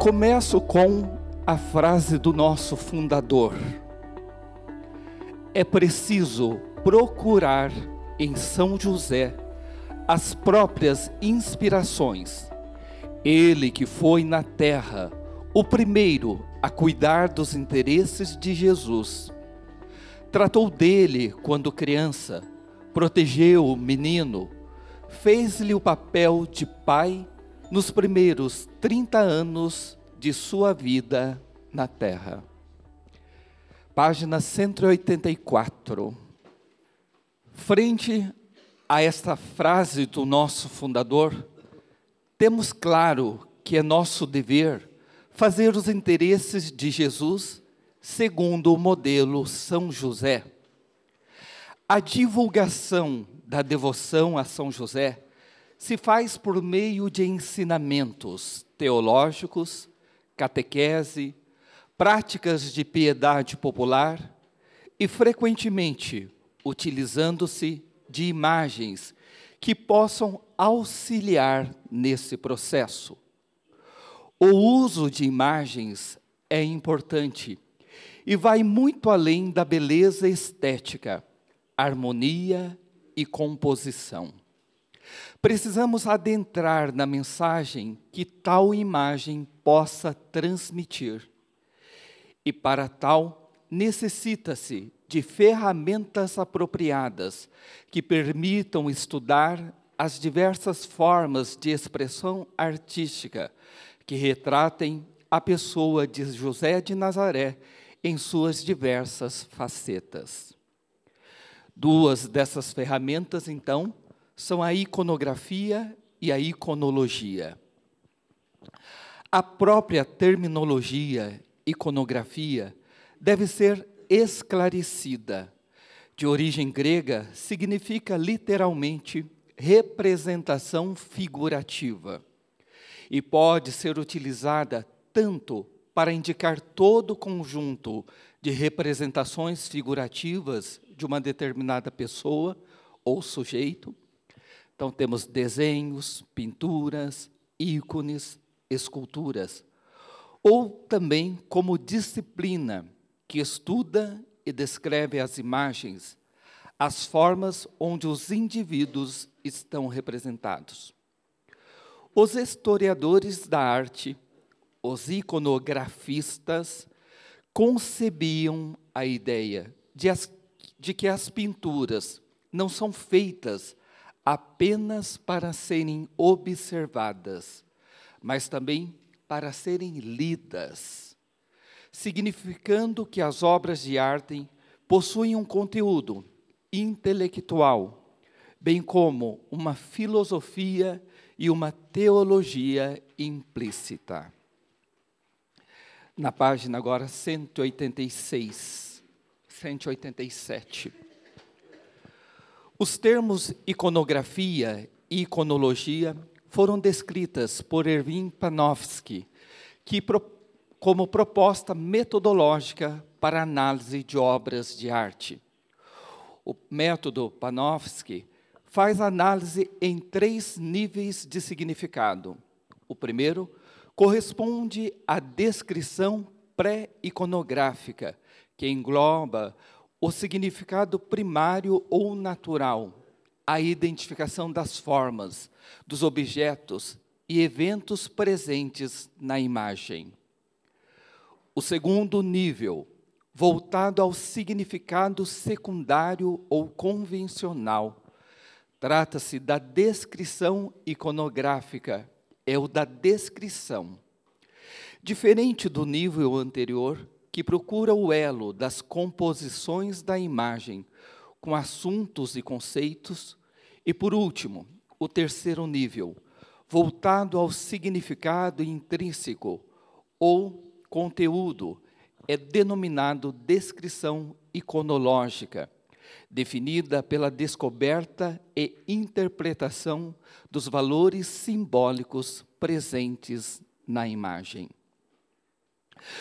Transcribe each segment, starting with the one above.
Começo com a frase do nosso fundador: é preciso procurar em São José as próprias inspirações. Ele que foi na terra o primeiro a cuidar dos interesses de Jesus. Tratou dele quando criança, protegeu o menino, fez-lhe o papel de pai nos primeiros 30 anos de sua vida na terra. Página 184. Frente a esta frase do nosso fundador, temos claro que é nosso dever fazer os interesses de Jesus segundo o modelo São José. A divulgação da devoção a São José se faz por meio de ensinamentos teológicos, catequese, práticas de piedade popular e, frequentemente, utilizando-se de imagens que possam auxiliar nesse processo. O uso de imagens é importante e vai muito além da beleza estética, harmonia e composição. Precisamos adentrar na mensagem que tal imagem possa transmitir. E para tal, necessita-se de ferramentas apropriadas que permitam estudar as diversas formas de expressão artística que retratem a pessoa de José de Nazaré em suas diversas facetas. Duas dessas ferramentas, então, são a iconografia e a iconologia. A própria terminologia iconografia deve ser esclarecida. De origem grega, significa literalmente representação figurativa e pode ser utilizada tanto para indicar todo o conjunto de representações figurativas de uma determinada pessoa ou sujeito. Então, temos desenhos, pinturas, ícones, esculturas. Ou também como disciplina, que estuda e descreve as imagens, as formas onde os indivíduos estão representados. Os historiadores da arte, os iconografistas, concebiam a ideia de que as pinturas não são feitas apenas para serem observadas, mas também para serem lidas, significando que as obras de arte possuem um conteúdo intelectual, bem como uma filosofia e uma teologia implícita. Na página agora 186, 187. Os termos iconografia e iconologia foram descritas por Erwin Panofsky, como proposta metodológica para análise de obras de arte. O método Panofsky faz análise em 3 níveis de significado. O primeiro corresponde à descrição pré-iconográfica, que engloba o significado primário ou natural, a identificação das formas, dos objetos e eventos presentes na imagem. O segundo nível, voltado ao significado secundário ou convencional, trata-se da descrição iconográfica, é o da descrição. Diferente do nível anterior, que procura o elo das composições da imagem com assuntos e conceitos, e, por último, o terceiro nível, voltado ao significado intrínseco ou conteúdo, é denominado descrição iconológica, definida pela descoberta e interpretação dos valores simbólicos presentes na imagem.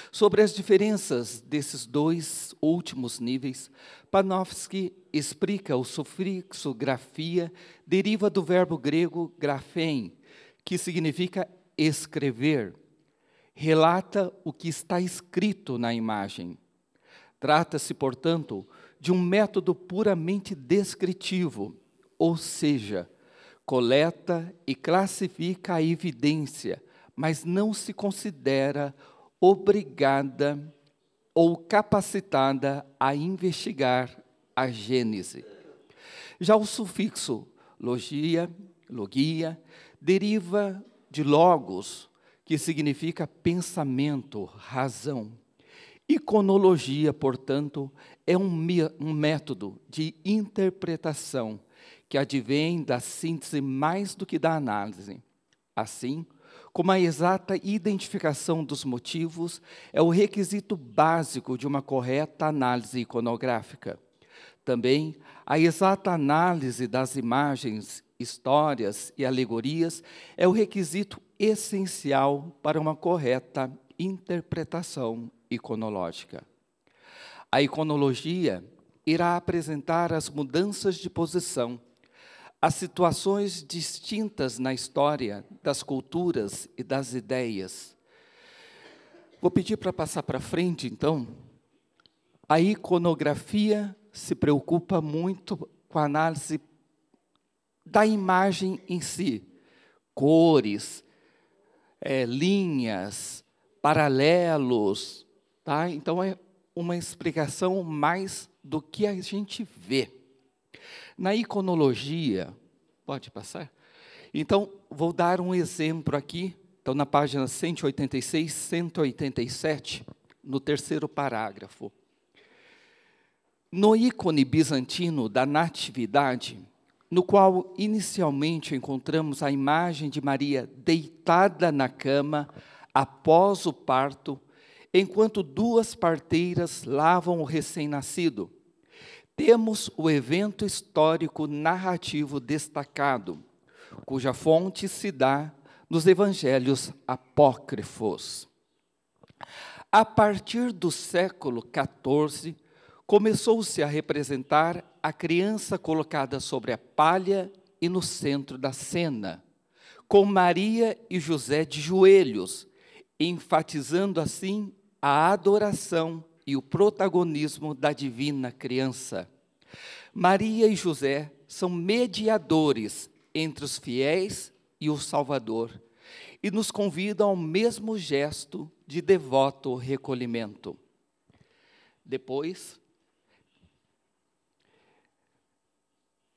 Sobre as diferenças desses 2 últimos níveis, Panofsky explica o sufixo grafia deriva do verbo grego graphein, que significa escrever, relata o que está escrito na imagem. Trata-se, portanto, de um método puramente descritivo, ou seja, coleta e classifica a evidência, mas não se considera obrigada ou capacitada a investigar a gênese. Já o sufixo logia, deriva de logos, que significa pensamento, razão. Iconologia, portanto, é um método de interpretação que advém da síntese mais do que da análise. Assim, como a exata identificação dos motivos é o requisito básico de uma correta análise iconográfica. Também, a exata análise das imagens, histórias e alegorias é o requisito essencial para uma correta interpretação iconológica. A iconologia irá apresentar as mudanças de posição, as situações distintas na história das culturas e das ideias. Vou pedir para passar para frente, então. A iconografia se preocupa muito com a análise da imagem em si, cores, linhas, paralelos, tá? Então, é uma explicação mais do que a gente vê. Na iconologia, pode passar? Então, vou dar um exemplo aqui, então, na página 186, 187, no terceiro parágrafo. No ícone bizantino da Natividade, no qual inicialmente encontramos a imagem de Maria deitada na cama após o parto, enquanto duas parteiras lavam o recém-nascido, temos o evento histórico narrativo destacado, cuja fonte se dá nos evangelhos apócrifos. A partir do século XIV, começou-se a representar a criança colocada sobre a palha e no centro da cena, com Maria e José de joelhos, enfatizando assim a adoração e o protagonismo da divina criança. Maria e José são mediadores entre os fiéis e o Salvador, e nos convidam ao mesmo gesto de devoto recolhimento. Depois,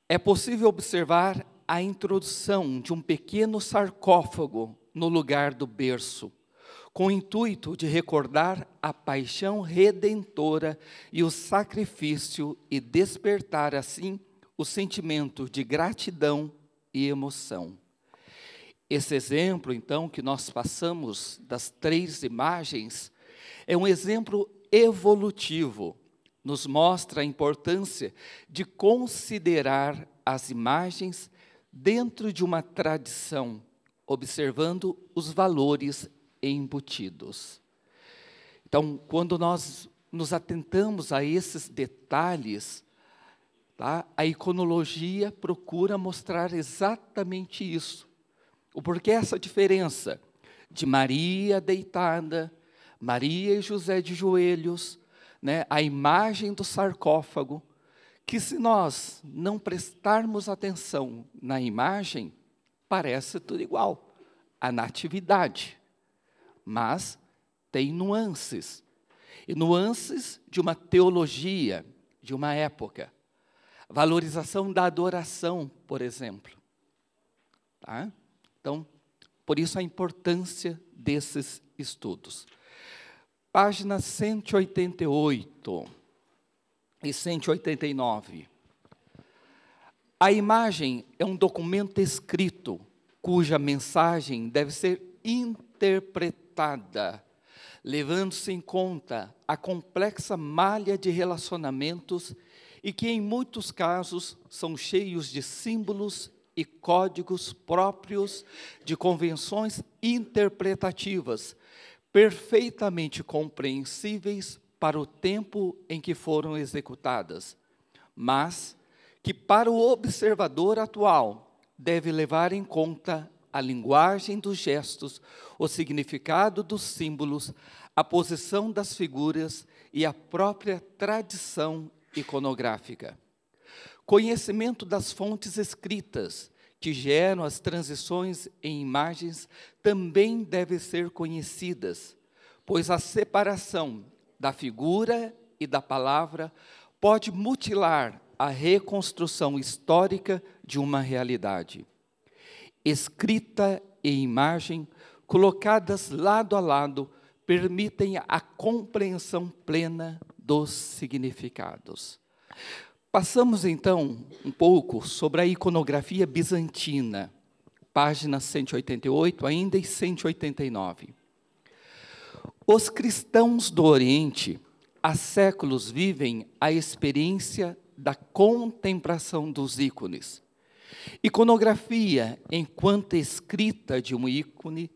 é possível observar a introdução de um pequeno sarcófago no lugar do berço, com o intuito de recordar a paixão redentora e o sacrifício e despertar, assim, o sentimento de gratidão e emoção. Esse exemplo, então, que nós passamos das 3 imagens, é um exemplo evolutivo. Nos mostra a importância de considerar as imagens dentro de uma tradição, observando os valores embutidos. Então, quando nós nos atentamos a esses detalhes, tá, a iconologia procura mostrar exatamente isso. O porquê essa diferença de Maria deitada, Maria e José de joelhos, né, a imagem do sarcófago, que se nós não prestarmos atenção na imagem, parece tudo igual, a natividade, mas tem nuances, e nuances de uma teologia, de uma época, valorização da adoração, por exemplo. Tá? Então, por isso a importância desses estudos. Páginas 188 e 189. A imagem é um documento escrito, cuja mensagem deve ser interpretada, levando-se em conta a complexa malha de relacionamentos e que, em muitos casos, são cheios de símbolos e códigos próprios de convenções interpretativas, perfeitamente compreensíveis para o tempo em que foram executadas, mas que para o observador atual deve levar em conta a linguagem dos gestos, o significado dos símbolos, a posição das figuras e a própria tradição iconográfica. Conhecimento das fontes escritas, que geram as transições em imagens, também devem ser conhecidas, pois a separação da figura e da palavra pode mutilar a reconstrução histórica de uma realidade. Escrita e imagem, colocadas lado a lado, permitem a compreensão plena dos significados. Passamos, então, um pouco sobre a iconografia bizantina, páginas 188 ainda e 189. Os cristãos do Oriente, há séculos, vivem a experiência da contemplação dos ícones. Iconografia, enquanto escrita de um ícone,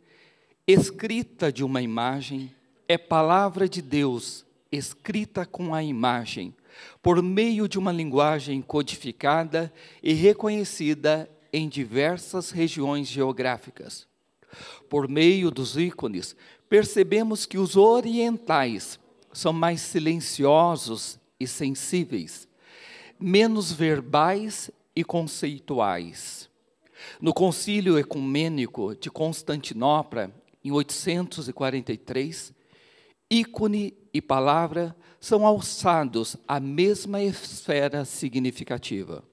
escrita de uma imagem, é palavra de Deus, escrita com a imagem, por meio de uma linguagem codificada e reconhecida em diversas regiões geográficas. Por meio dos ícones, percebemos que os orientais são mais silenciosos e sensíveis, menos verbais e conceituais. No Concílio Ecumênico de Constantinopla, em 843, ícone e palavra são alçados à mesma esfera significativa.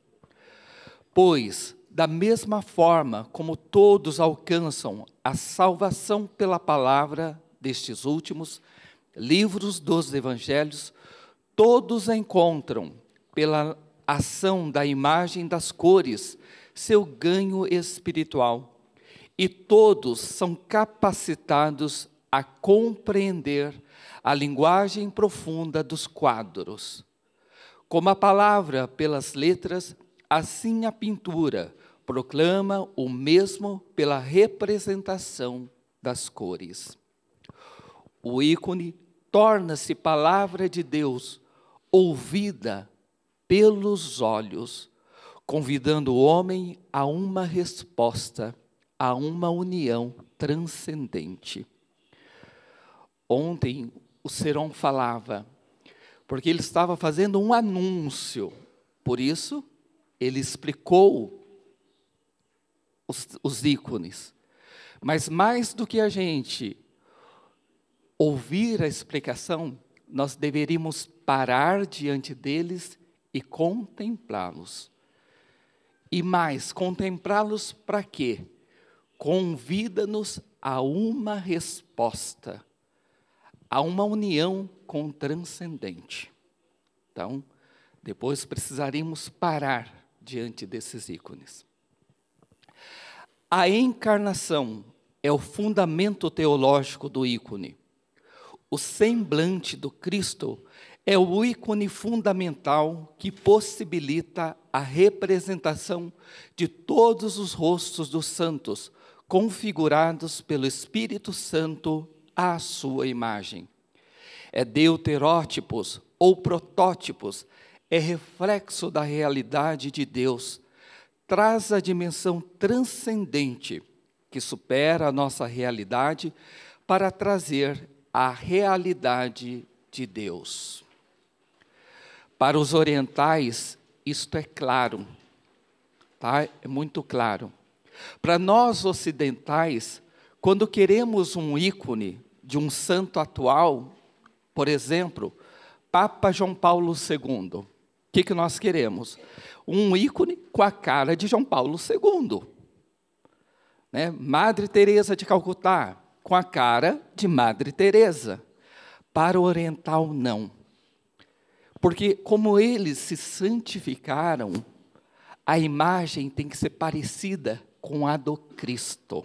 Pois, da mesma forma como todos alcançam a salvação pela palavra destes últimos, livros dos evangelhos, todos encontram, pela ação da imagem das cores, seu ganho espiritual, e todos são capacitados a compreender a linguagem profunda dos quadros. Como a palavra pelas letras, assim a pintura proclama o mesmo pela representação das cores. O ícone torna-se palavra de Deus, ouvida pelos olhos, convidando o homem a uma resposta, a uma união transcendente. Ontem, o Serão falava, porque ele estava fazendo um anúncio, por isso, ele explicou os ícones. Mas mais do que a gente ouvir a explicação, nós deveríamos parar diante deles e contemplá-los. E mais, contemplá-los para quê? Convida-nos a uma resposta, a uma união com o transcendente. Então, depois precisaríamos parar diante desses ícones. A encarnação é o fundamento teológico do ícone. O semblante do Cristo é o ícone fundamental que possibilita a representação de todos os rostos dos santos, configurados pelo Espírito Santo à sua imagem. É deuterótipos ou protótipos, é reflexo da realidade de Deus, traz a dimensão transcendente que supera a nossa realidade para trazer a realidade de Deus. Para os orientais, isto é claro, tá? É muito claro. Para nós ocidentais, quando queremos um ícone de um santo atual, por exemplo, Papa João Paulo II, o que nós queremos? Um ícone com a cara de João Paulo II. Né? Madre Teresa de Calcutá, com a cara de Madre Teresa. Para o oriental, não. Porque como eles se santificaram, a imagem tem que ser parecida com a do Cristo,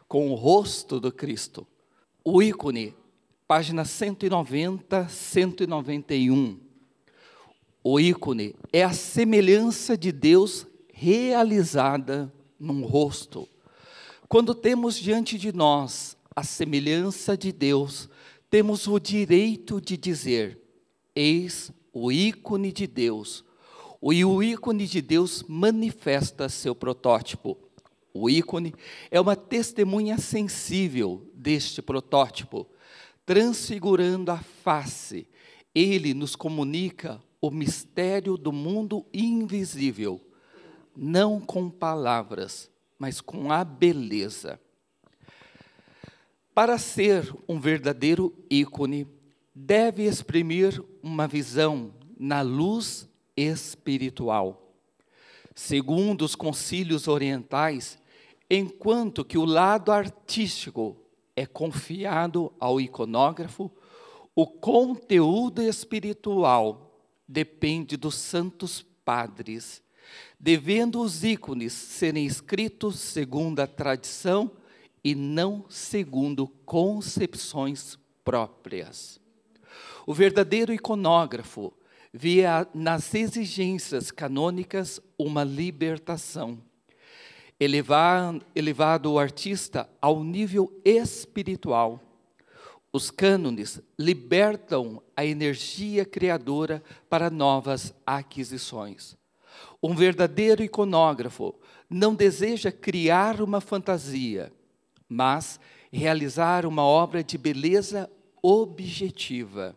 com o rosto do Cristo. O ícone, páginas 190, 191. O ícone é a semelhança de Deus realizada num rosto. Quando temos diante de nós a semelhança de Deus, temos o direito de dizer: eis o ícone de Deus. E o ícone de Deus manifesta seu protótipo. O ícone é uma testemunha sensível deste protótipo, transfigurando a face. Ele nos comunica o mistério do mundo invisível, não com palavras, mas com a beleza. Para ser um verdadeiro ícone, deve exprimir uma visão na luz espiritual. Segundo os concílios orientais, enquanto que o lado artístico é confiado ao iconógrafo, o conteúdo espiritual depende dos santos padres, devendo os ícones serem escritos segundo a tradição e não segundo concepções próprias. O verdadeiro iconógrafo via nas exigências canônicas uma libertação, elevado o artista ao nível espiritual. Os cânones libertam a energia criadora para novas aquisições. Um verdadeiro iconógrafo não deseja criar uma fantasia, mas realizar uma obra de beleza objetiva.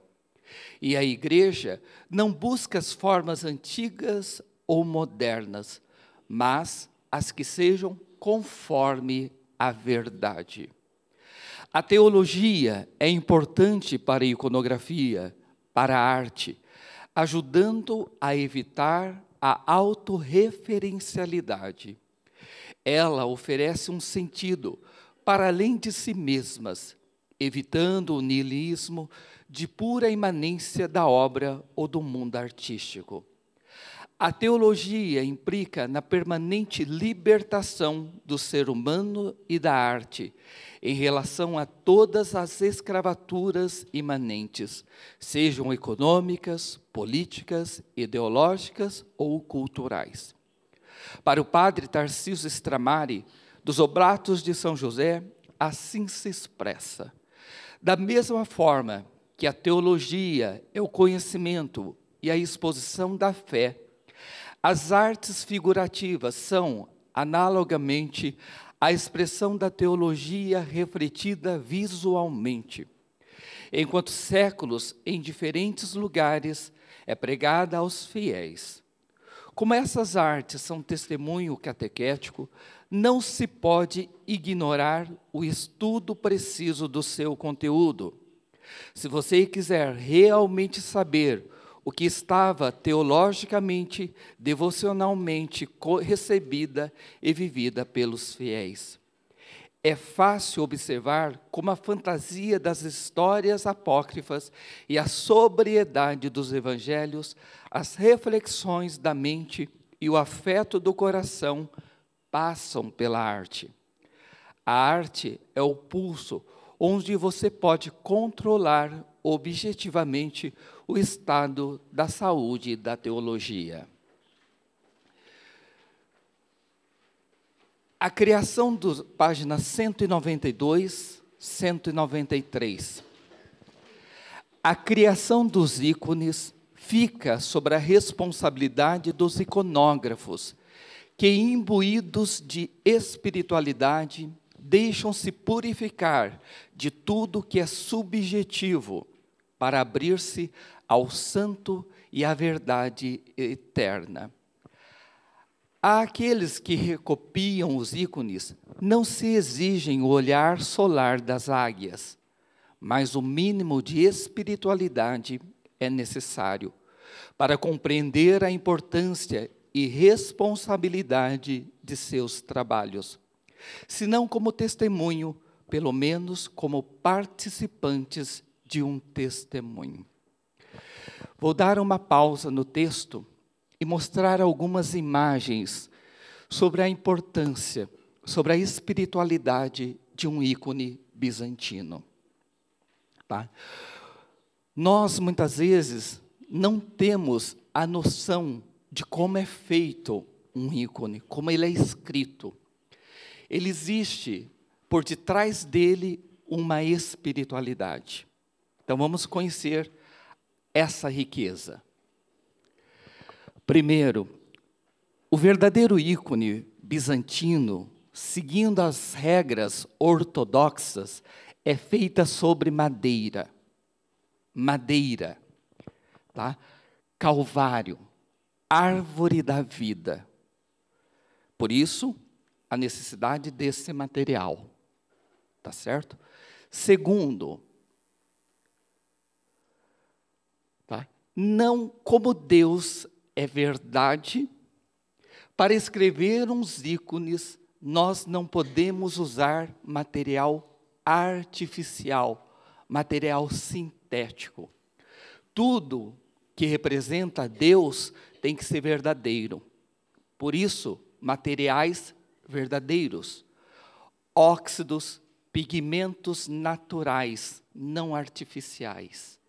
E a igreja não busca as formas antigas ou modernas, mas as que sejam conforme a verdade. A teologia é importante para a iconografia, para a arte, ajudando a evitar a autorreferencialidade. Ela oferece um sentido para além de si mesmas, evitando o niilismo de pura imanência da obra ou do mundo artístico. A teologia implica na permanente libertação do ser humano e da arte, em relação a todas as escravaturas imanentes, sejam econômicas, políticas, ideológicas ou culturais. Para o padre Tarcísio Stramari, dos Oblatos de São José, assim se expressa: da mesma forma que a teologia é o conhecimento e a exposição da fé, as artes figurativas são, analogamente, a expressão da teologia refletida visualmente. Enquanto séculos, em diferentes lugares, é pregada aos fiéis. Como essas artes são testemunho catequético, não se pode ignorar o estudo preciso do seu conteúdo. Se você quiser realmente saber o que estava teologicamente, devocionalmente recebida e vivida pelos fiéis. É fácil observar como a fantasia das histórias apócrifas e a sobriedade dos evangelhos, as reflexões da mente e o afeto do coração passam pela arte. A arte é o pulso onde você pode controlar objetivamente o estado da saúde da teologia. A criação dos páginas 192, 193. A criação dos ícones fica sobre a responsabilidade dos iconógrafos, que, imbuídos de espiritualidade, deixam-se purificar de tudo que é subjetivo, para abrir-se ao santo e à verdade eterna. Àqueles que recopiam os ícones, não se exigem o olhar solar das águias, mas o mínimo de espiritualidade é necessário para compreender a importância e responsabilidade de seus trabalhos, se não como testemunho, pelo menos como participantes de um testemunho. Vou dar uma pausa no texto e mostrar algumas imagens sobre a importância, sobre a espiritualidade de um ícone bizantino. Tá? Nós, muitas vezes, não temos a noção de como é feito um ícone, como ele é escrito. Ele existe, por detrás dele, uma espiritualidade. Então, vamos conhecer essa riqueza. Primeiro, o verdadeiro ícone bizantino seguindo as regras ortodoxas, é feita sobre madeira. Madeira, tá? Calvário, árvore da vida. Por isso, a necessidade desse material, tá certo? Segundo, tá? Não, como Deus é verdade, para escrever uns ícones, nós não podemos usar material artificial, material sintético. Tudo que representa Deus tem que ser verdadeiro. Por isso, materiais verdadeiros, óxidos, pigmentos naturais, não artificiais.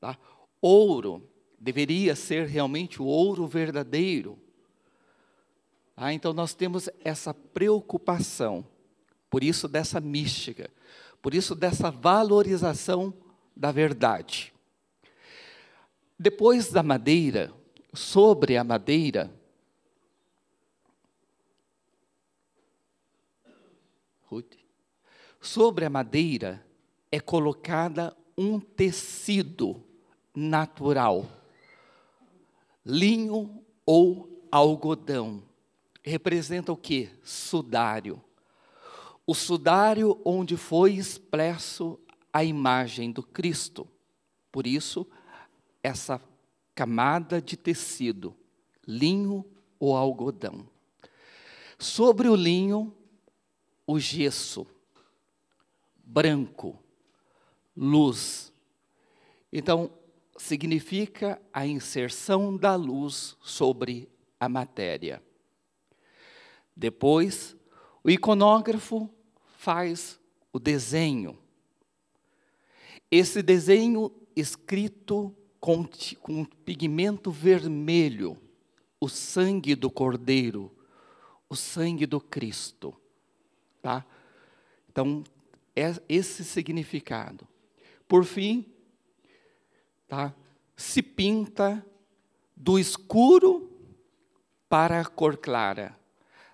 Tá? Ouro deveria ser realmente o ouro verdadeiro. Tá? Então nós temos essa preocupação, por isso dessa mística, por isso dessa valorização da verdade. Depois da madeira, sobre a madeira, sobre a madeira é colocada um tecido natural, linho ou algodão. Representa o quê? Sudário. O sudário onde foi expresso a imagem do Cristo. Por isso, essa camada de tecido, linho ou algodão. Sobre o linho, o gesso, branco, luz. Então, significa a inserção da luz sobre a matéria. Depois, o iconógrafo faz o desenho. Esse desenho escrito com pigmento vermelho, o sangue do Cordeiro, o sangue do Cristo. Tá? Então, é esse significado. Por fim, tá? Se pinta do escuro para a cor clara,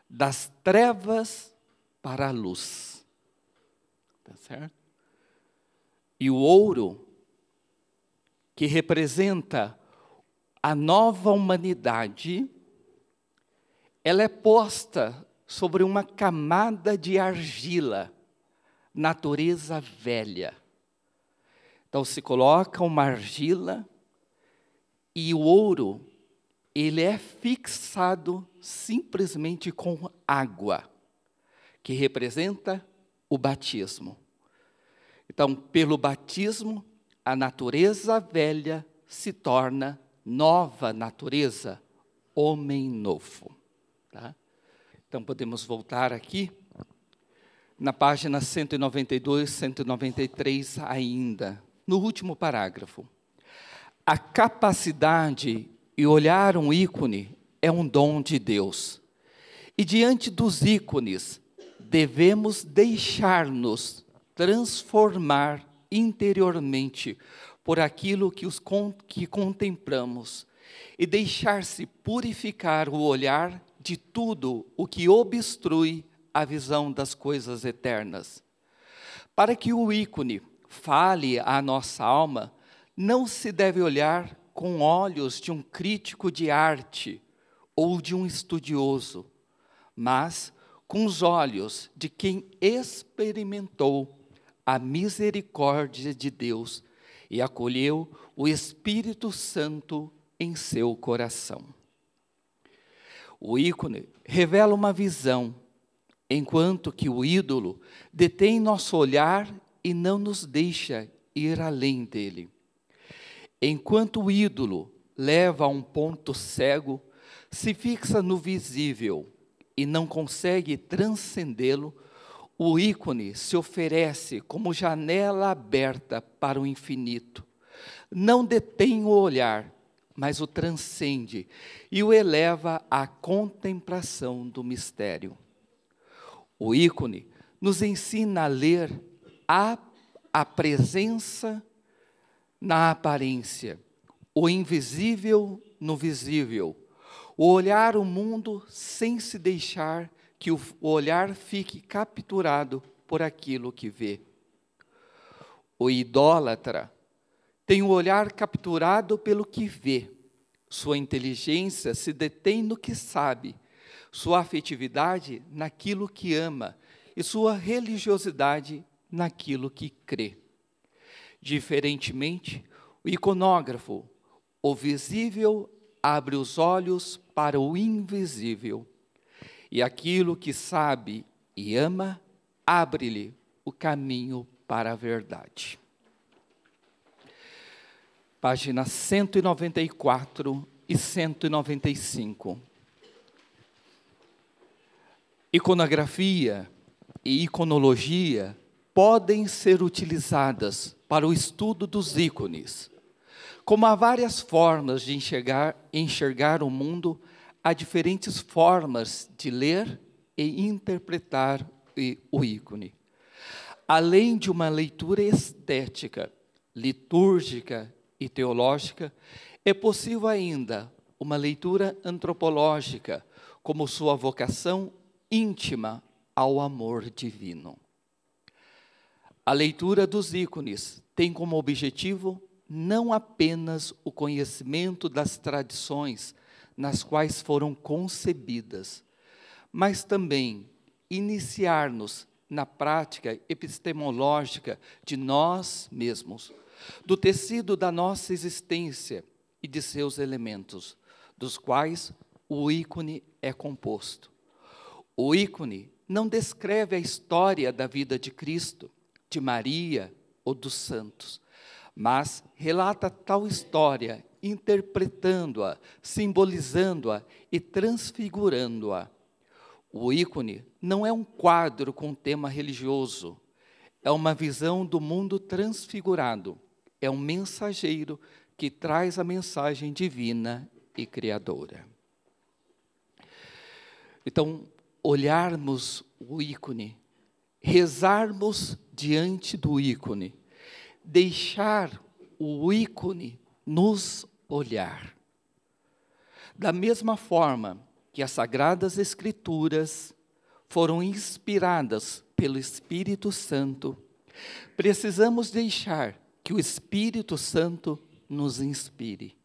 das trevas para a luz. Tá certo? E o ouro, que representa a nova humanidade, ela é posta sobre uma camada de argila, natureza velha. Então se coloca uma argila e o ouro, ele é fixado simplesmente com água, que representa o batismo. Então, pelo batismo, a natureza velha se torna nova natureza, homem novo. Tá? Então, podemos voltar aqui, na página 192, 193 ainda, no último parágrafo. A capacidade e olhar um ícone é um dom de Deus. E diante dos ícones, devemos deixar-nos transformar interiormente por aquilo que contemplamos e deixar-se purificar o olhar de tudo o que obstrui a visão das coisas eternas. Para que o ícone fale à nossa alma, não se deve olhar com olhos de um crítico de arte ou de um estudioso, mas com os olhos de quem experimentou a misericórdia de Deus e acolheu o Espírito Santo em seu coração. O ícone revela uma visão, enquanto que o ídolo detém nosso olhar e não nos deixa ir além dele. Enquanto o ídolo leva a um ponto cego, se fixa no visível e não consegue transcendê-lo, o ícone se oferece como janela aberta para o infinito. Não detém o olhar, mas o transcende e o eleva à contemplação do mistério. O ícone nos ensina a ler a presença na aparência, o invisível no visível, o olhar o mundo sem se deixar que o olhar fique capturado por aquilo que vê. O idólatra tem o olhar capturado pelo que vê. Sua inteligência se detém no que sabe, sua afetividade naquilo que ama e sua religiosidade naquilo que crê. Diferentemente, o iconógrafo, o visível abre os olhos para o invisível, e aquilo que sabe e ama, abre-lhe o caminho para a verdade. Páginas 194 e 195. Iconografia e iconologia podem ser utilizadas para o estudo dos ícones. Como há várias formas de enxergar o mundo, há diferentes formas de ler e interpretar o ícone. Além de uma leitura estética, litúrgica e teológica, é possível ainda uma leitura antropológica, como sua vocação íntima ao amor divino. A leitura dos ícones tem como objetivo não apenas o conhecimento das tradições nas quais foram concebidas, mas também iniciar-nos na prática epistemológica de nós mesmos, do tecido da nossa existência e de seus elementos, dos quais o ícone é composto. O ícone não descreve a história da vida de Cristo, de Maria ou dos santos, mas relata tal história, interpretando-a, simbolizando-a e transfigurando-a. O ícone não é um quadro com tema religioso, é uma visão do mundo transfigurado, é um mensageiro que traz a mensagem divina e criadora. Então, olharmos o ícone, rezarmos diante do ícone, deixar o ícone nos olhar. Da mesma forma que as Sagradas Escrituras foram inspiradas pelo Espírito Santo, precisamos deixar que o Espírito Santo nos inspire.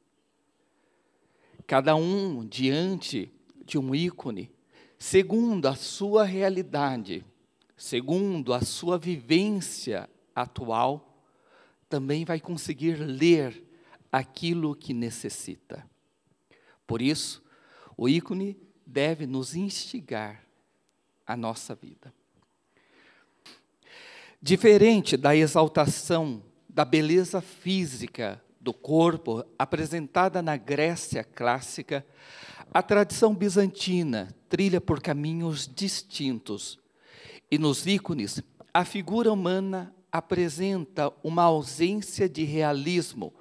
Cada um diante de um ícone, segundo a sua realidade, segundo a sua vivência atual, também vai conseguir ler aquilo que necessita. Por isso, o ícone deve nos instigar a nossa vida. Diferente da exaltação da beleza física do corpo apresentada na Grécia clássica, a tradição bizantina trilha por caminhos distintos. E nos ícones, a figura humana apresenta uma ausência de realismo,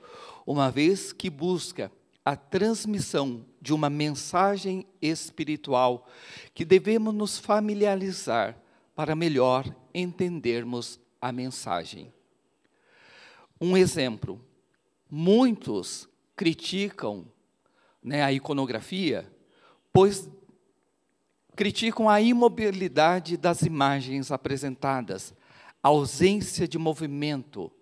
uma vez que busca a transmissão de uma mensagem espiritual que devemos nos familiarizar para melhor entendermos a mensagem. Um exemplo, muitos criticam a iconografia, pois criticam a imobilidade das imagens apresentadas, a ausência de movimento.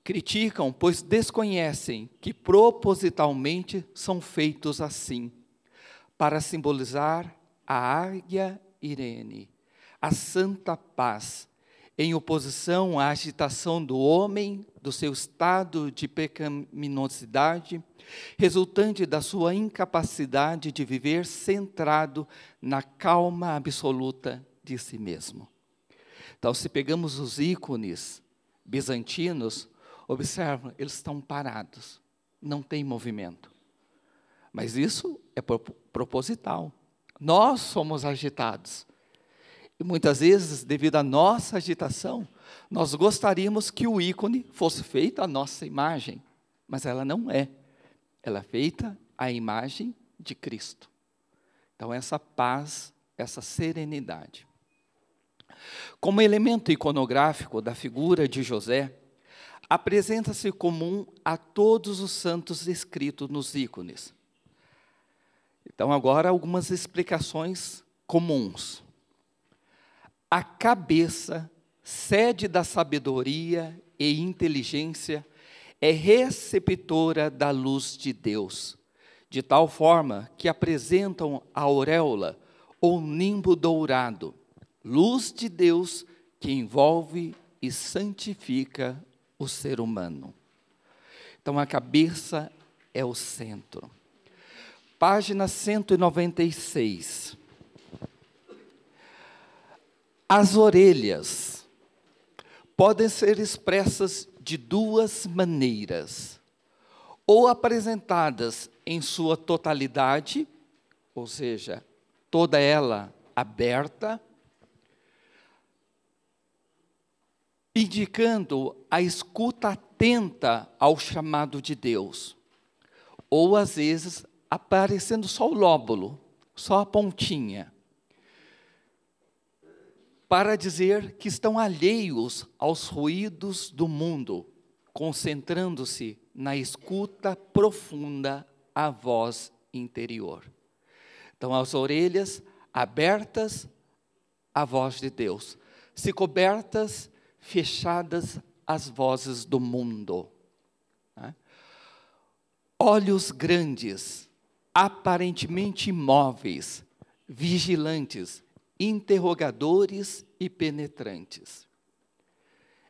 Criticam, pois desconhecem que propositalmente são feitos assim, para simbolizar a águia Irene, a santa paz, em oposição à agitação do homem, do seu estado de pecaminosidade, resultante da sua incapacidade de viver centrado na calma absoluta de si mesmo. Então, se pegamos os ícones bizantinos, observam, eles estão parados, não tem movimento. Mas isso é proposital. Nós somos agitados. E muitas vezes, devido à nossa agitação, nós gostaríamos que o ícone fosse feito à nossa imagem, mas ela não é. Ela é feita à imagem de Cristo. Então, essa paz, essa serenidade. Como elemento iconográfico da figura de José, apresenta-se comum a todos os santos escritos nos ícones. Então, agora, algumas explicações comuns. A cabeça, sede da sabedoria e inteligência, é receptora da luz de Deus, de tal forma que apresentam a auréola ou nimbo dourado, luz de Deus que envolve e santifica o ser humano. Então, a cabeça é o centro. Página 196. As orelhas podem ser expressas de duas maneiras, ou apresentadas em sua totalidade, ou seja, toda ela aberta, indicando a escuta atenta ao chamado de Deus, ou às vezes aparecendo só o lóbulo, só a pontinha, para dizer que estão alheios aos ruídos do mundo, concentrando-se na escuta profunda à voz interior. Então, as orelhas abertas à voz de Deus, se cobertas, fechadas às vozes do mundo. Olhos grandes, aparentemente imóveis, vigilantes, interrogadores e penetrantes.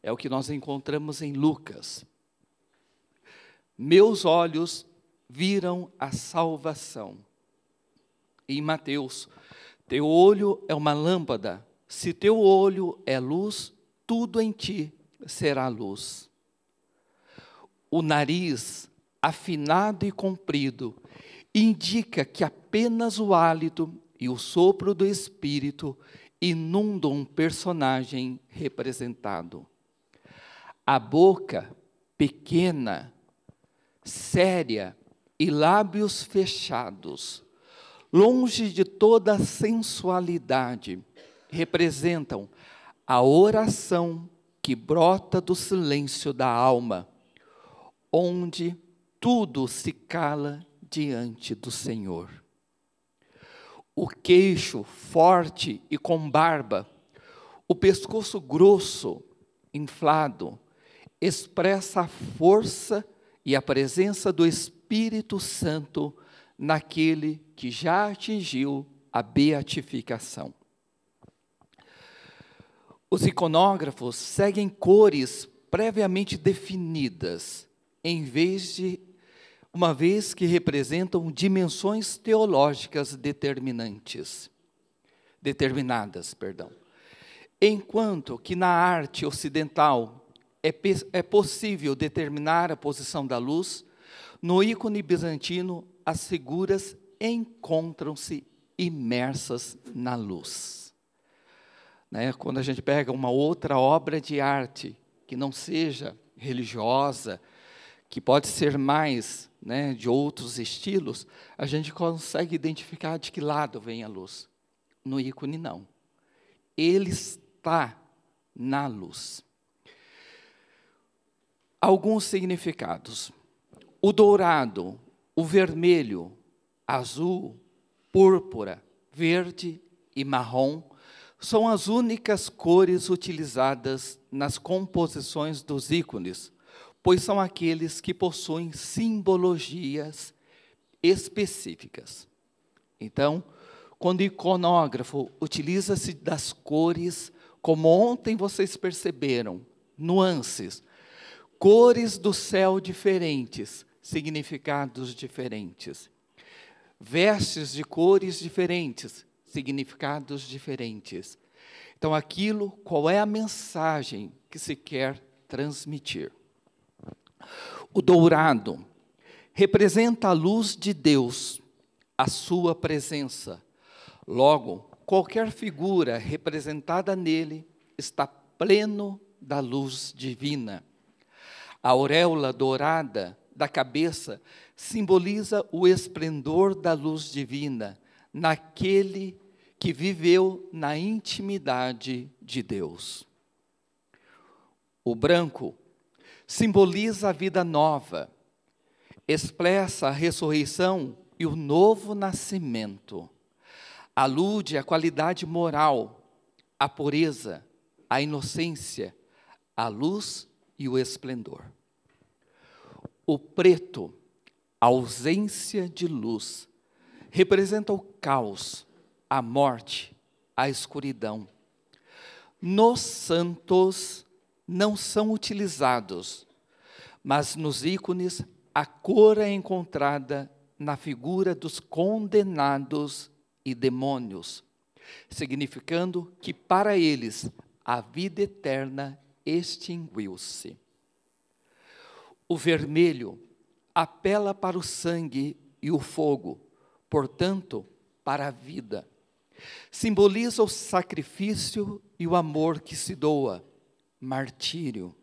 É o que nós encontramos em Lucas. Meus olhos viram a salvação. Em Mateus, teu olho é uma lâmpada, se teu olho é luz, tudo em ti será luz. O nariz, afinado e comprido, indica que apenas o hálito e o sopro do Espírito inundam um personagem representado. A boca, pequena, séria e lábios fechados, longe de toda a sensualidade, representam a oração que brota do silêncio da alma, onde tudo se cala diante do Senhor. O queixo forte e com barba, o pescoço grosso, inflado, expressa a força e a presença do Espírito Santo naquele que já atingiu a beatificação. Os iconógrafos seguem cores previamente definidas, uma vez que representam dimensões teológicas determinadas. Enquanto que na arte ocidental é possível determinar a posição da luz, no ícone bizantino as figuras encontram-se imersas na luz. Quando a gente pega uma outra obra de arte que não seja religiosa, que pode ser mais de outros estilos, a gente consegue identificar de que lado vem a luz. No ícone, não. Ele está na luz. Alguns significados. O dourado, o vermelho, azul, púrpura, verde e marrom são as únicas cores utilizadas nas composições dos ícones, pois são aqueles que possuem simbologias específicas. Então, quando o iconógrafo utiliza-se das cores, como ontem vocês perceberam, nuances, cores do céu diferentes, significados diferentes, vestes de cores diferentes, significados diferentes. Então, qual é a mensagem que se quer transmitir? O dourado representa a luz de Deus, a sua presença. Logo, qualquer figura representada nele está pleno da luz divina. A auréola dourada da cabeça simboliza o esplendor da luz divina naquele que viveu na intimidade de Deus. O branco simboliza a vida nova, expressa a ressurreição e o novo nascimento. alude à qualidade moral, à pureza, à inocência, à luz e o esplendor. O preto, a ausência de luz, representa o caos, a morte, a escuridão. Nos santos não são utilizados, mas nos ícones a cor é encontrada na figura dos condenados e demônios, significando que para eles a vida eterna extinguiu-se. O vermelho apela para o sangue e o fogo, portanto, para a vida. Simboliza o sacrifício e o amor que se doa, martírio.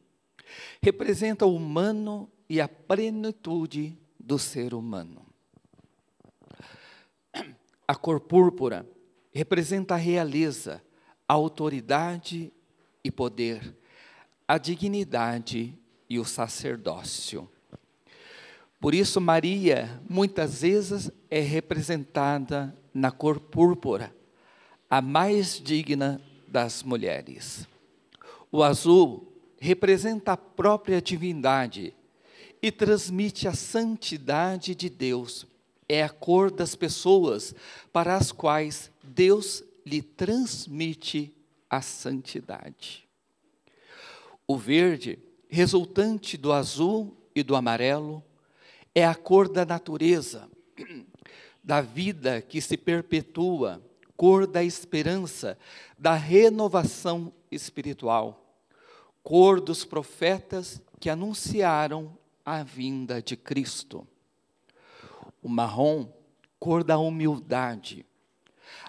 Representa o humano e a plenitude do ser humano. A cor púrpura representa a realeza, a autoridade e poder, a dignidade e o sacerdócio. Por isso, Maria, muitas vezes, é representada na cor púrpura, a mais digna das mulheres. O azul representa a própria divindade e transmite a santidade de Deus. É a cor das pessoas para as quais Deus lhe transmite a santidade. O verde, resultante do azul e do amarelo, é a cor da natureza, da vida que se perpetua, cor da esperança, da renovação espiritual, cor dos profetas que anunciaram a vinda de Cristo. O marrom, cor da humildade,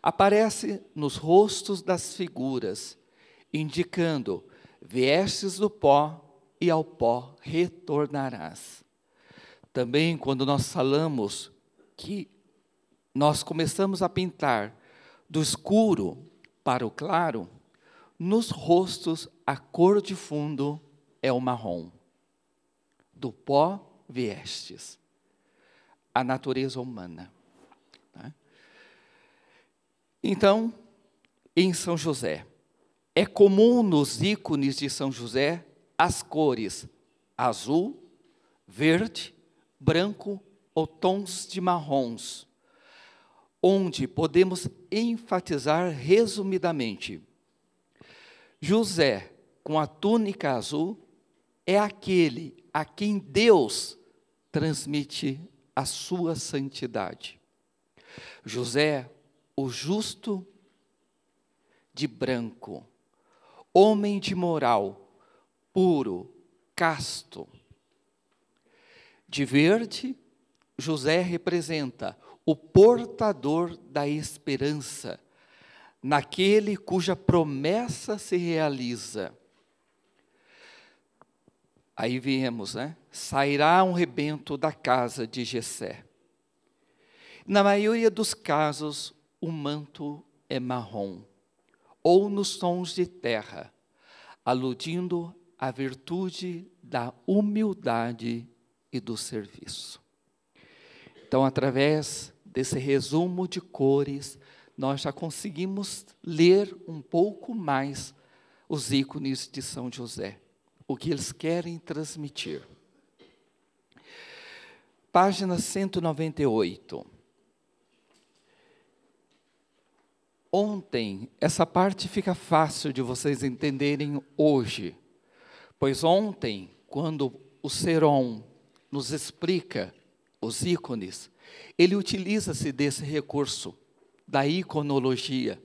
aparece nos rostos das figuras, indicando: viestes do pó e ao pó retornarás. Também, quando nós falamos que nós começamos a pintar do escuro para o claro, nos rostos a cor de fundo é o marrom. Do pó viestes. A natureza humana. Então, em São José, é comum nos ícones de São José as cores azul, verde, branco ou tons de marrons, onde podemos enfatizar resumidamente: José, com a túnica azul, é aquele a quem Deus transmite a sua santidade. José, o justo de branco, homem de moral, puro, casto. De verde, José representa o portador da esperança, naquele cuja promessa se realiza. Aí viemos, sairá um rebento da casa de Jessé. Na maioria dos casos, o manto é marrom, ou nos tons de terra, aludindo à virtude da humildade e do serviço. Então, através desse resumo de cores, nós já conseguimos ler um pouco mais os ícones de São José, o que eles querem transmitir. Página 198. Ontem, essa parte fica fácil de vocês entenderem hoje, pois ontem, quando o Seron nos explica os ícones, ele utiliza-se desse recurso, da iconologia.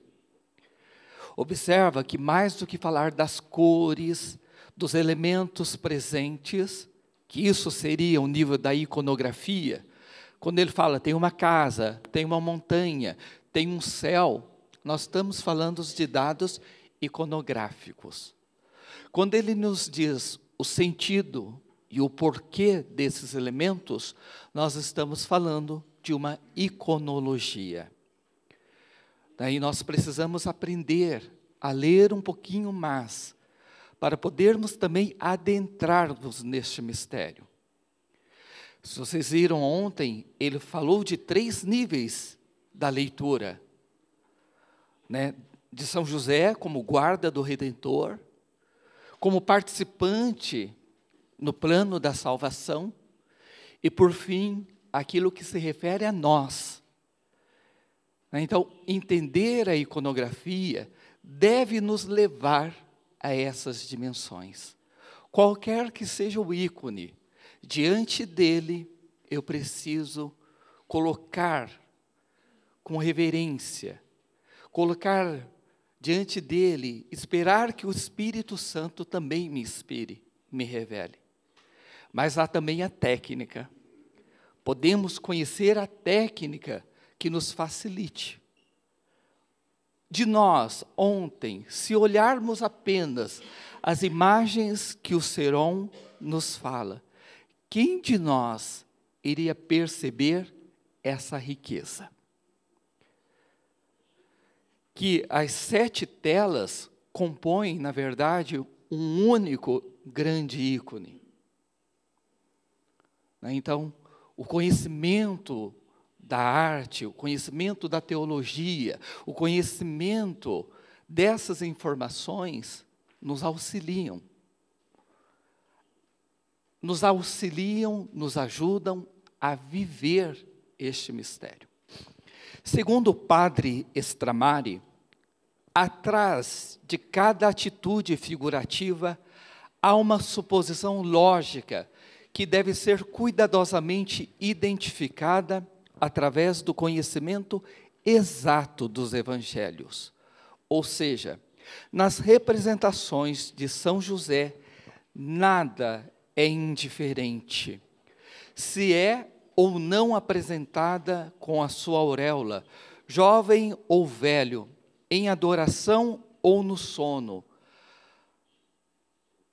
Observa que mais do que falar das cores, dos elementos presentes, que isso seria o nível da iconografia, quando ele fala tem uma casa, tem uma montanha, tem um céu, nós estamos falando de dados iconográficos. Quando ele nos diz o sentido e o porquê desses elementos, nós estamos falando de uma iconologia. Daí nós precisamos aprender a ler um pouquinho mais, para podermos também adentrar-nos neste mistério. Se vocês viram ontem, ele falou de 3 níveis da leitura. né, de São José como guarda do Redentor, como participante no plano da salvação, e por fim, aquilo que se refere a nós. Então, entender a iconografia deve nos levar a essas dimensões. Qualquer que seja o ícone, diante dele eu preciso colocar com reverência, colocar diante dele, esperar que o Espírito Santo também me inspire, me revele. Mas há também a técnica. Podemos conhecer a técnica que nos facilite. De nós, ontem, se olharmos apenas as imagens que o Seron nos fala, quem de nós iria perceber essa riqueza? Que as 7 telas compõem, na verdade, um único grande ícone. Então, o conhecimento da arte, o conhecimento da teologia, o conhecimento dessas informações nos auxiliam. Nos auxiliam, nos ajudam a viver este mistério. Segundo o padre Stramari, atrás de cada atitude figurativa há uma suposição lógica que deve ser cuidadosamente identificada através do conhecimento exato dos evangelhos. Ou seja, nas representações de São José, nada é indiferente. Se é ou não apresentada com a sua auréola, jovem ou velho, em adoração ou no sono,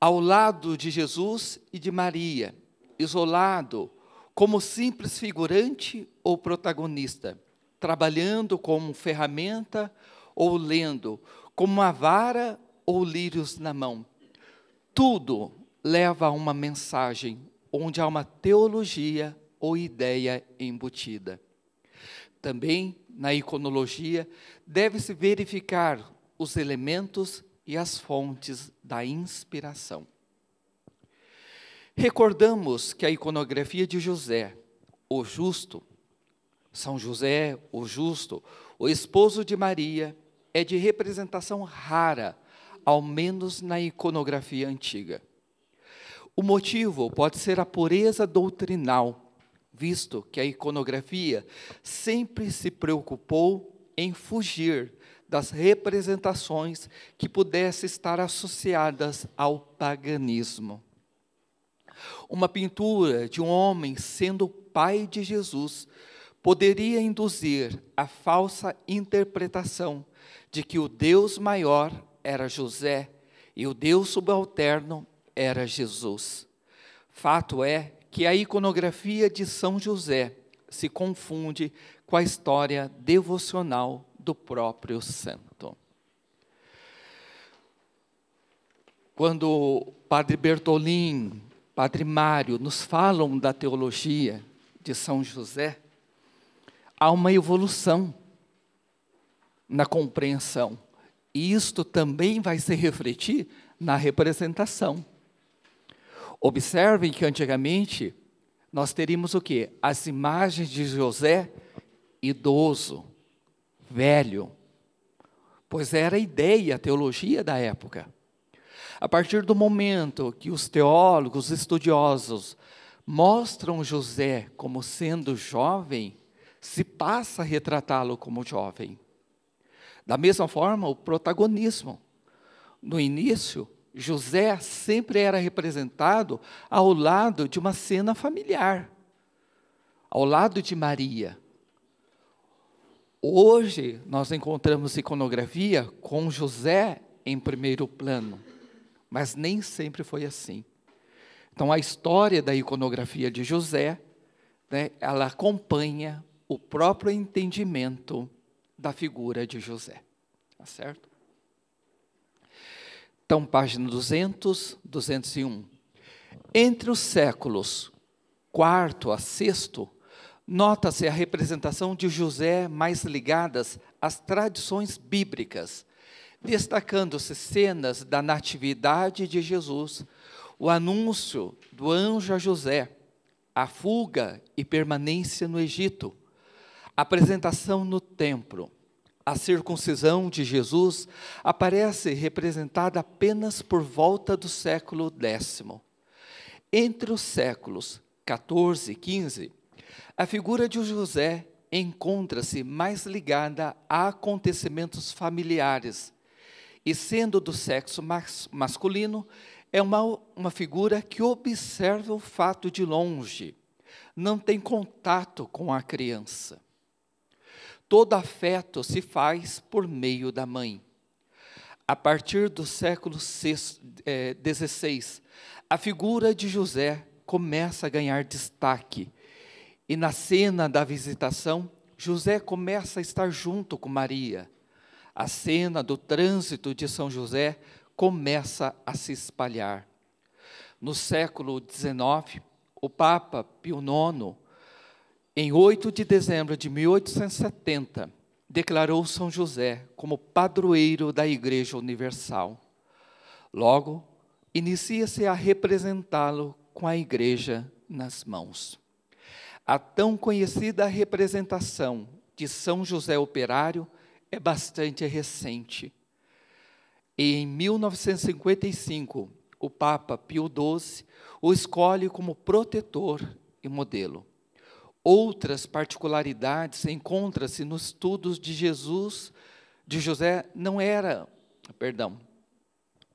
ao lado de Jesus e de Maria, isolado, como simples figurante ou protagonista, trabalhando como ferramenta ou lendo, como uma vara ou lírios na mão. Tudo leva a uma mensagem, onde há uma teologia ou ideia embutida. Também, na iconologia, deve-se verificar os elementos e as fontes da inspiração. Recordamos que a iconografia de José, o justo, São José, o justo, o esposo de Maria, é de representação rara, ao menos na iconografia antiga. O motivo pode ser a pureza doutrinal, visto que a iconografia sempre se preocupou em fugir das representações que pudessem estar associadas ao paganismo. Uma pintura de um homem sendo o pai de Jesus poderia induzir a falsa interpretação de que o Deus maior era José e o Deus subalterno era Jesus. Fato é que a iconografia de São José se confunde com a história devocional do próprio santo. Quando o Padre Bertolin, Padre Mário nos falam da teologia de São José, há uma evolução na compreensão. E isto também vai se refletir na representação. Observem que antigamente nós teríamos o quê? As imagens de José idoso, velho, pois era a ideia, a teologia da época. A partir do momento que os teólogos, estudiosos, mostram José como sendo jovem, se passa a retratá-lo como jovem. Da mesma forma, o protagonismo. No início, José sempre era representado ao lado de uma cena familiar, ao lado de Maria. Hoje, nós encontramos iconografia com José em primeiro plano, mas nem sempre foi assim. Então, a história da iconografia de José, né, ela acompanha o próprio entendimento da figura de José. Tá certo? Então, página 200, 201. Entre os séculos IV a VI, nota-se a representação de José mais ligadas as tradições bíblicas, destacando-se cenas da natividade de Jesus, o anúncio do anjo a José, a fuga e permanência no Egito, a apresentação no templo. A circuncisão de Jesus aparece representada apenas por volta do século X. Entre os séculos XIV e XV, a figura de José encontra-se mais ligada a acontecimentos familiares, e sendo do sexo masculino, é uma figura que observa o fato de longe, não tem contato com a criança. Todo afeto se faz por meio da mãe. A partir do século XVI, a figura de José começa a ganhar destaque. E na cena da visitação, José começa a estar junto com Maria. A cena do trânsito de São José começa a se espalhar. No século XIX, o Papa Pio IX, em 8 de dezembro de 1870, declarou São José como padroeiro da Igreja Universal. Logo, inicia-se a representá-lo com a Igreja nas mãos. A tão conhecida representação de São José Operário é bastante recente. E em 1955, o Papa Pio XII o escolhe como protetor e modelo. Outras particularidades encontram-se nos estudos de José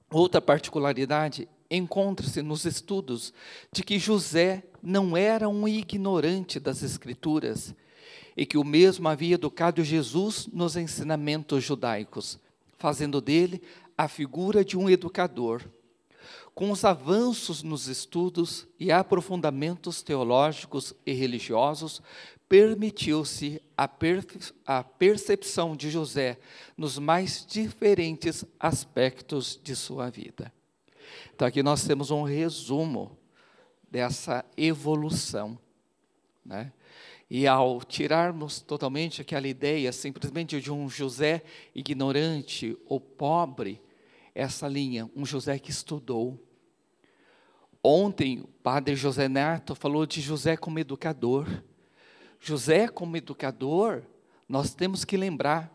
Outra particularidade encontra-se nos estudos de que José não era um ignorante das Escrituras e que o mesmo havia educado Jesus nos ensinamentos judaicos, fazendo dele a figura de um educador. Com os avanços nos estudos e aprofundamentos teológicos e religiosos, permitiu-se a percepção de José nos mais diferentes aspectos de sua vida. Então, aqui nós temos um resumo dessa evolução, né? E ao tirarmos totalmente aquela ideia simplesmente de um José ignorante ou pobre, essa linha, um José que estudou. Ontem, o padre José Neto falou de José como educador. José como educador, nós temos que lembrar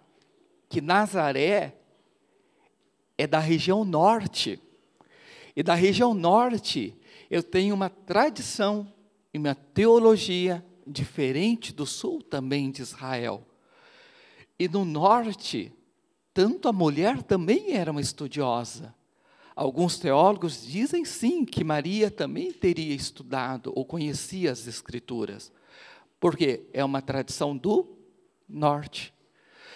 que Nazaré é da região norte. E da região norte, eu tenho uma tradição e uma teologia diferente do sul também de Israel. E no norte, tanto a mulher também era uma estudiosa. Alguns teólogos dizem sim que Maria também teria estudado ou conhecia as Escrituras, porque é uma tradição do norte.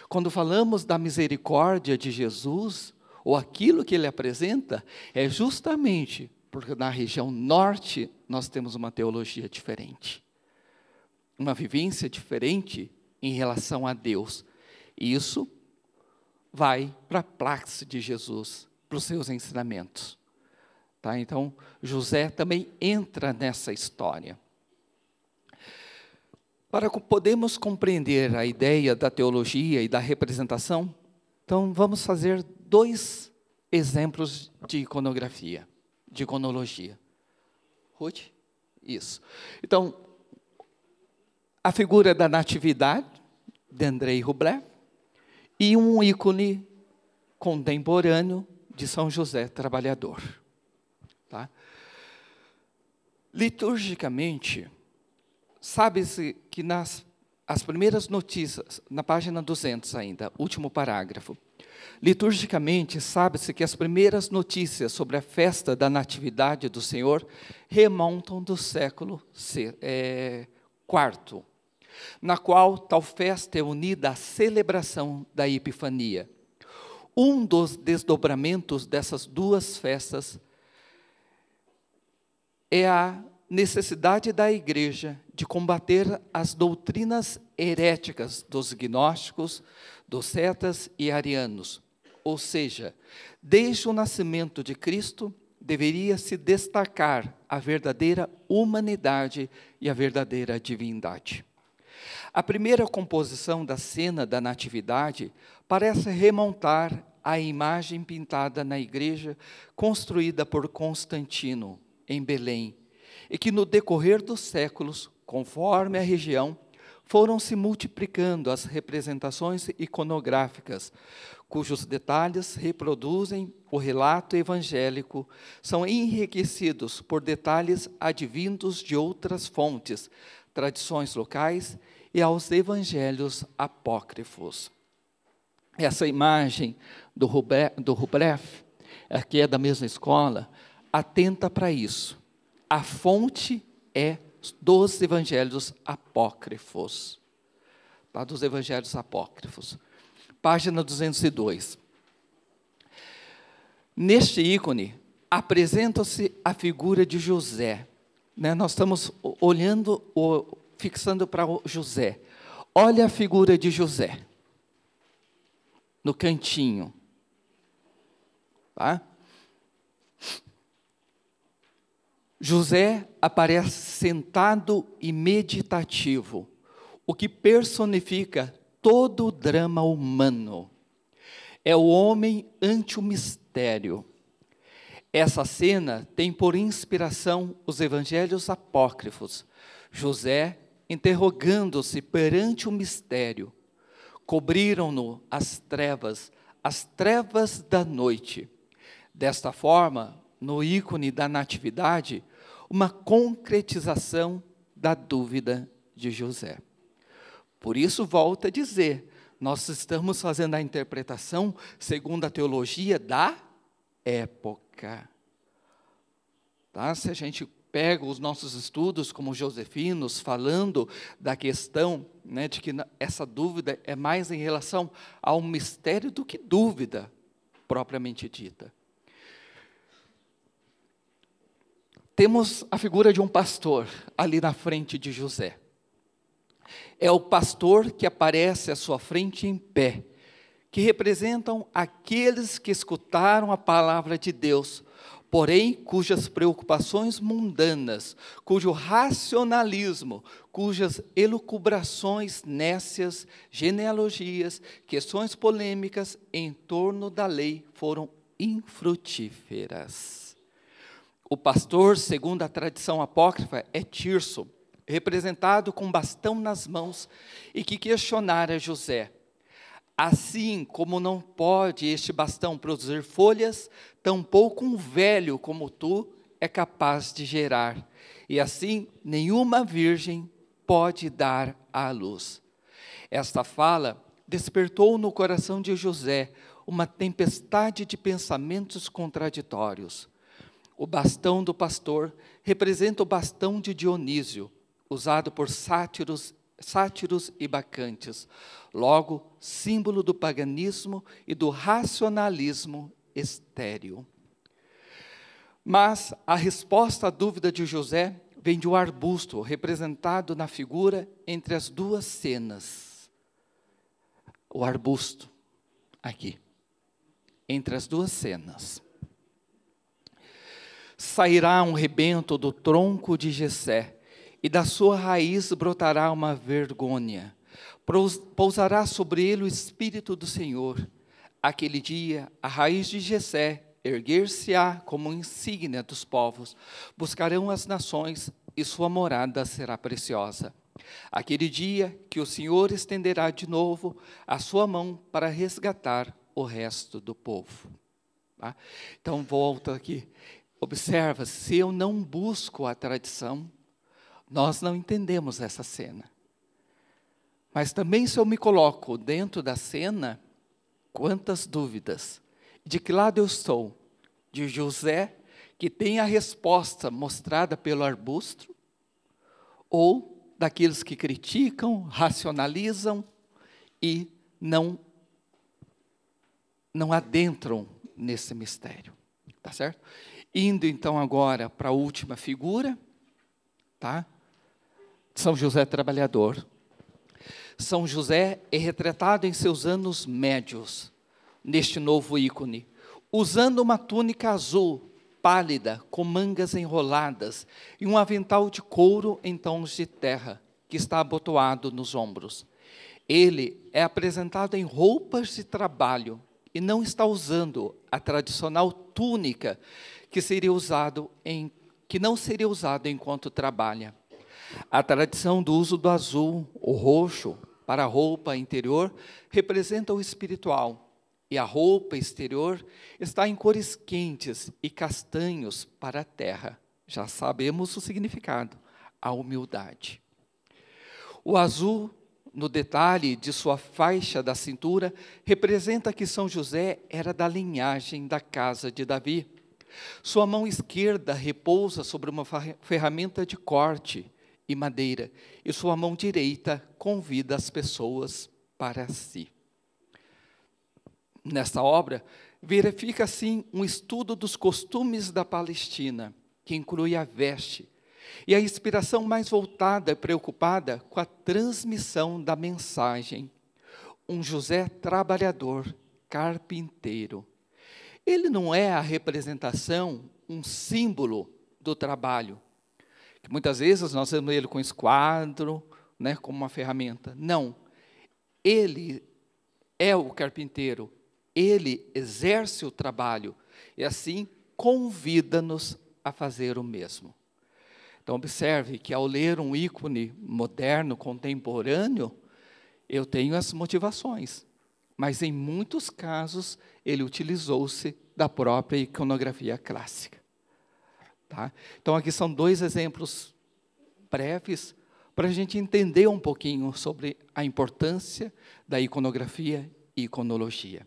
Quando falamos da misericórdia de Jesus, ou aquilo que ele apresenta, é justamente porque na região norte nós temos uma teologia diferente, uma vivência diferente em relação a Deus. E isso vai para a praxe de Jesus, para os seus ensinamentos. Tá? Então, José também entra nessa história. Para podermos compreender a ideia da teologia e da representação, então vamos fazer 2 exemplos de iconografia, de iconologia. Ruth? Isso. Então, a figura da Natividade, de Andrei Rublev, e um ícone contemporâneo de São José Trabalhador. Tá? Liturgicamente, sabe-se que as primeiras notícias, na página 200 ainda, último parágrafo, liturgicamente, sabe-se que as primeiras notícias sobre a festa da Natividade do Senhor remontam do século IV, na qual tal festa é unida à celebração da Epifania. Um dos desdobramentos dessas 2 festas é a necessidade da Igreja de combater as doutrinas heréticas dos gnósticos, dos cetas e arianos. Ou seja, desde o nascimento de Cristo, deveria se destacar a verdadeira humanidade e a verdadeira divindade. A primeira composição da cena da Natividade parece remontar à imagem pintada na igreja construída por Constantino, em Belém, e que no decorrer dos séculos, conforme a região, foram se multiplicando as representações iconográficas, cujos detalhes reproduzem o relato evangélico, são enriquecidos por detalhes advindos de outras fontes, tradições locais e aos evangelhos apócrifos. Essa imagem do Rublev, que é da mesma escola, atenta para isso. A fonte é dos evangelhos apócrifos. Tá? Dos evangelhos apócrifos. Página 202. Neste ícone, apresenta-se a figura de José. Né? Nós estamos olhando, fixando para José. Olha a figura de José. No cantinho. Tá? José aparece sentado e meditativo, o que personifica todo o drama humano. É o homem ante o mistério. Essa cena tem por inspiração os evangelhos apócrifos. José interrogando-se perante o mistério. Cobriram-no as trevas da noite. Desta forma, no ícone da Natividade, uma concretização da dúvida de José. Por isso, volto a dizer, nós estamos fazendo a interpretação segundo a teologia da época. Tá? Se a gente pega os nossos estudos como josefinos, falando da questão, né, de que essa dúvida é mais em relação ao mistério do que dúvida propriamente dita. Temos a figura de um pastor ali na frente de José. É o pastor que aparece à sua frente em pé, que representam aqueles que escutaram a palavra de Deus, porém cujas preocupações mundanas, cujo racionalismo, cujas elucubrações nécias, genealogias, questões polêmicas em torno da lei foram infrutíferas. O pastor, segundo a tradição apócrifa, é Tirso, representado com bastão nas mãos, e que questionara José. Assim como não pode este bastão produzir folhas, tampouco um velho como tu é capaz de gerar. E assim, nenhuma virgem pode dar à luz. Esta fala despertou no coração de José uma tempestade de pensamentos contraditórios. O bastão do pastor representa o bastão de Dionísio, usado por sátiros e bacantes, logo, símbolo do paganismo e do racionalismo estéril. Mas a resposta à dúvida de José vem de um arbusto, representado na figura entre as duas cenas. O arbusto, aqui, entre as duas cenas. Sairá um rebento do tronco de Jessé, e da sua raiz brotará uma vergonha. Pousará sobre ele o Espírito do Senhor. Aquele dia, a raiz de Jessé erguer-se-á como insígnia dos povos. Buscarão as nações, e sua morada será preciosa. Aquele dia que o Senhor estenderá de novo a sua mão para resgatar o resto do povo. Tá? Então, volta aqui. Observa, se eu não busco a tradição, nós não entendemos essa cena. Mas também se eu me coloco dentro da cena, quantas dúvidas. De que lado eu estou? De José, que tem a resposta mostrada pelo arbusto, ou daqueles que criticam, racionalizam e não adentram nesse mistério. Tá certo? Indo então agora para a última figura, tá? São José trabalhador. São José é retratado em seus anos médios, neste novo ícone, usando uma túnica azul, pálida, com mangas enroladas, e um avental de couro em tons de terra, que está abotoado nos ombros. Ele é apresentado em roupas de trabalho e não está usando a tradicional túnica que não seria usado enquanto trabalha. A tradição do uso do azul ou roxo para a roupa interior representa o espiritual, e a roupa exterior está em cores quentes e castanhos para a terra. Já sabemos o significado, a humildade. O azul, no detalhe de sua faixa da cintura, representa que São José era da linhagem da casa de Davi. Sua mão esquerda repousa sobre uma ferramenta de corte e madeira, e sua mão direita convida as pessoas para si. Nesta obra, verifica assim um estudo dos costumes da Palestina, que inclui a veste, e a inspiração mais voltada e preocupada com a transmissão da mensagem. Um José trabalhador, carpinteiro. Ele não é a representação, um símbolo do trabalho, que muitas vezes nós vemos ele com esquadro, né, como uma ferramenta. Não, ele é o carpinteiro, ele exerce o trabalho, e assim convida-nos a fazer o mesmo. Então, observe que ao ler um ícone moderno, contemporâneo, eu tenho as motivações, mas em muitos casos ele utilizou-se da própria iconografia clássica. Tá? Então, aqui são 2 exemplos breves para a gente entender um pouquinho sobre a importância da iconografia e iconologia.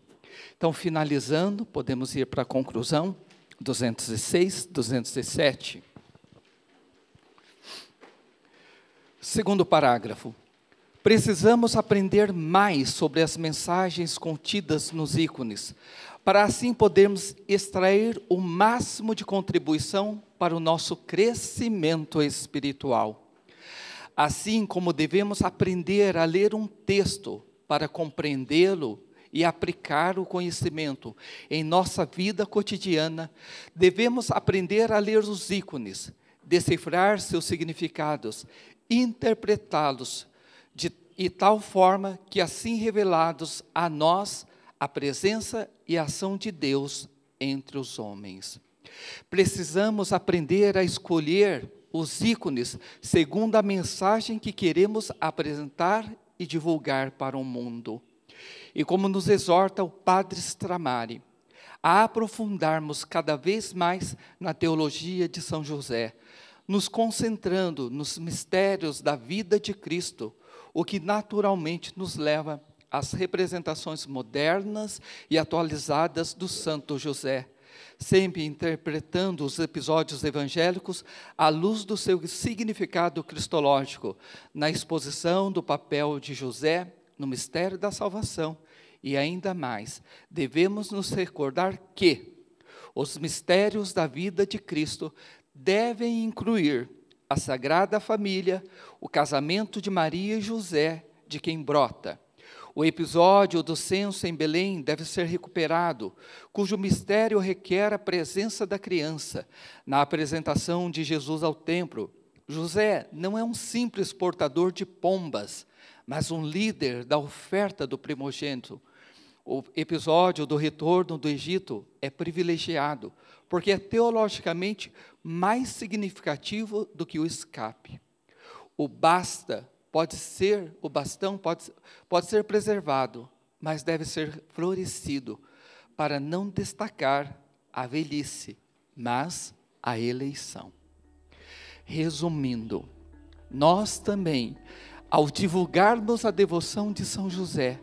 Então, finalizando, podemos ir para a conclusão, 206, 207. Segundo parágrafo. Precisamos aprender mais sobre as mensagens contidas nos ícones, para assim podermos extrair o máximo de contribuição para o nosso crescimento espiritual. Assim como devemos aprender a ler um texto para compreendê-lo e aplicar o conhecimento em nossa vida cotidiana, devemos aprender a ler os ícones, decifrar seus significados, interpretá-los de tal forma que, assim revelados a nós, a presença e a ação de Deus entre os homens. Precisamos aprender a escolher os ícones segundo a mensagem que queremos apresentar e divulgar para o mundo. E como nos exorta o Padre Stramari, a aprofundarmos cada vez mais na teologia de São José, nos concentrando nos mistérios da vida de Cristo, o que naturalmente nos leva às representações modernas e atualizadas do Santo José, sempre interpretando os episódios evangélicos à luz do seu significado cristológico, na exposição do papel de José no mistério da salvação. E ainda mais, devemos nos recordar que os mistérios da vida de Cristo devem incluir a Sagrada Família, o casamento de Maria e José, de quem brota. O episódio do censo em Belém deve ser recuperado, cujo mistério requer a presença da criança. Na apresentação de Jesus ao templo, José não é um simples portador de pombas, mas um líder da oferta do primogênito. O episódio do retorno do Egito é privilegiado, porque é teologicamente mais significativo do que o escape. O bastão pode ser preservado, mas deve ser florescido, para não destacar a velhice, mas a eleição. Resumindo, nós também, ao divulgarmos a devoção de São José,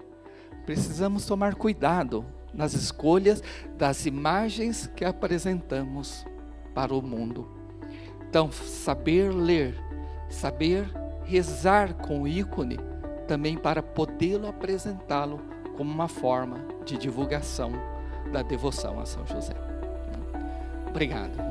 precisamos tomar cuidado nas escolhas das imagens que apresentamos para o mundo. Então, saber ler, saber rezar com o ícone, também para podê-lo apresentá-lo como uma forma de divulgação da devoção a São José. Obrigado.